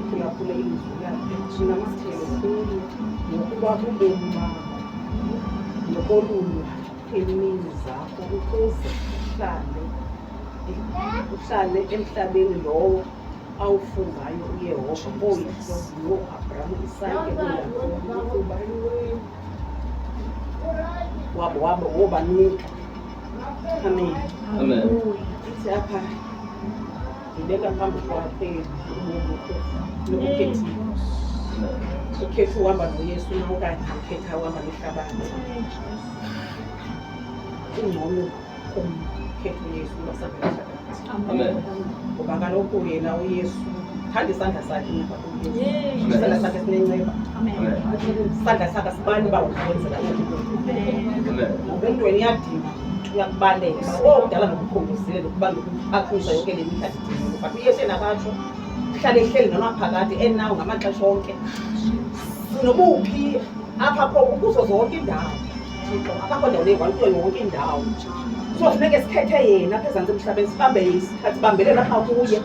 uliphulaphule ilizwi lakhe sinamathelo kuyo nokuba kube nokolulwa emini zakho ukuze uhlale emhlabeni lowo awufungayo uYehova oyihlo no-Abrahamu Isaka wabo wobanika. Amen. Ithi apha ngibeka phambi kwakhe nokukhethiwe. Ukhetha uhamba noYesu okanye ukhetha uhamba nehlabathi. Ungcono kumkhetha uYesu wasehlabathi. Amen. Ngoba kaloku yena uYesu thanda isandla sakhe ngapha kuYesu. Isandla sakhe sinenceba. Isandla sakhe sibani uba ukwenzela into. Ngoba emntwini iyadinga uyakubaleka. Kudala ngokukhombisile ukuba akhuza yonke le mihla sidinga. But uYesu enakatsho uhlale ehleli namaphakade enawo ngamaxesha onke. Sinobuphi apha kuzo zonke indawo. Thixo akakho ndawo leyo kuyo yonke indawo. Kuzofuneka sikhethe yena apha ezantsi emhlabeni sibambe isikhathi sibambelele apha kuye.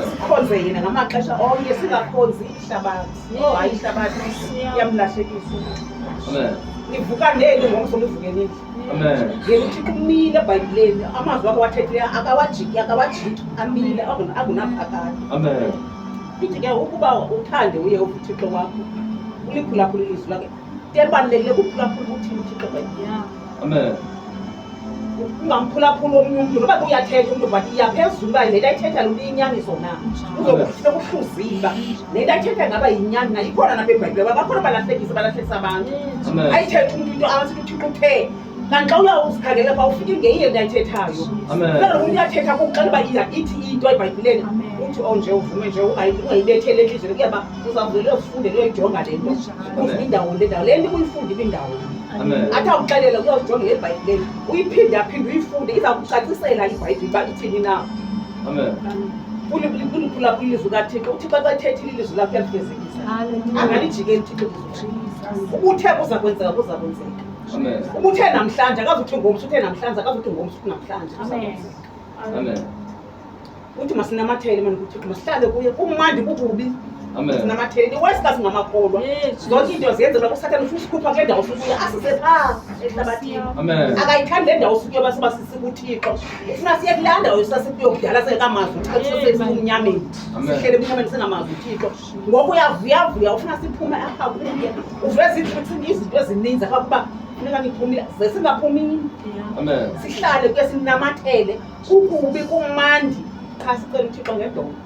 Sikhonze yena ngamaxesha onke singakhonzi ihlabathi. Hayi ihlabathi iyamlahlekisa. Amen. Nivuka neli ngomso nivuke neli. Amen. Yena uThixo umile eBhayibhileni amazwi akhe wathethileyo akawajiki amile akunaphakade. Amen. Ithi ke ukuba uthande uYehova uThixo wakho uliphulaphule ilizwi lakhe tebalulekile kuphulaphula uthini uThixo bayibona. Amen. Ungamphulaphula omnye umuntu noba uyathetha umuntu but iyaphezulu uba le nto ayithetha liyinyaniso na uzokufuneka uhluzile le nto ayithetha ngaba yinyani na ikhona napha eBhayibhileni bakhona balahlekisa abantu ayithetha umuntu into asithi uThixo uthe kanti xa uyawuzikhangela pha ufike ngeyiyo le ayithethayo kanti umuntu uyathetha kuxela uba ithi into eBhayibhileni uthi nje uvume nje ungayibetheli entliziyweni kuyaba uzawuvele uyozifundela uyoyijonga le nto uze indawo le nto uyifundile indawo. Athi awuxelela uyozijonga eBhayibhileni uyiphindaphinde uyifunde izakucacisela iBhayibhile uba ithini na. Amen. Uliphulaphula ilizwi kaThixo uThixo xa ethethile ilizwi lakhe uyalifezekisa angalijikeli uThixo ubuthe kuza kwenzeka kuza kwenzeka. Amen. Ubuthe namhlanje akazuthi ngomso uthe namhlanje akazuthi ngomso namhlanje. Amen. Uthi masinamathele manje kuThixo masihlale kuye kumandi kukubi. Amen. Sinamathele iwesika singamakholwa zonke into ziyenzela kusathana ufuna usikhupha kule ndawo usukuya asise phaa ehlabathini. Amen. Akayithandi le ndawo usukuya basiba sisikuThixo ufuna siye kulaa ndawo esasiyokudala sengekamazi uThixo sesimnyameni sihlele emnyameni singamazi uThixo ngoku uyavuya ufuna siphume apha kuye uveza izinto ezininzi apha kuba funeka niphumile ze singaphumini. Amen. Sihlale kuye sinamathele kukubi kumandi qha sicela uThixo ngedonga.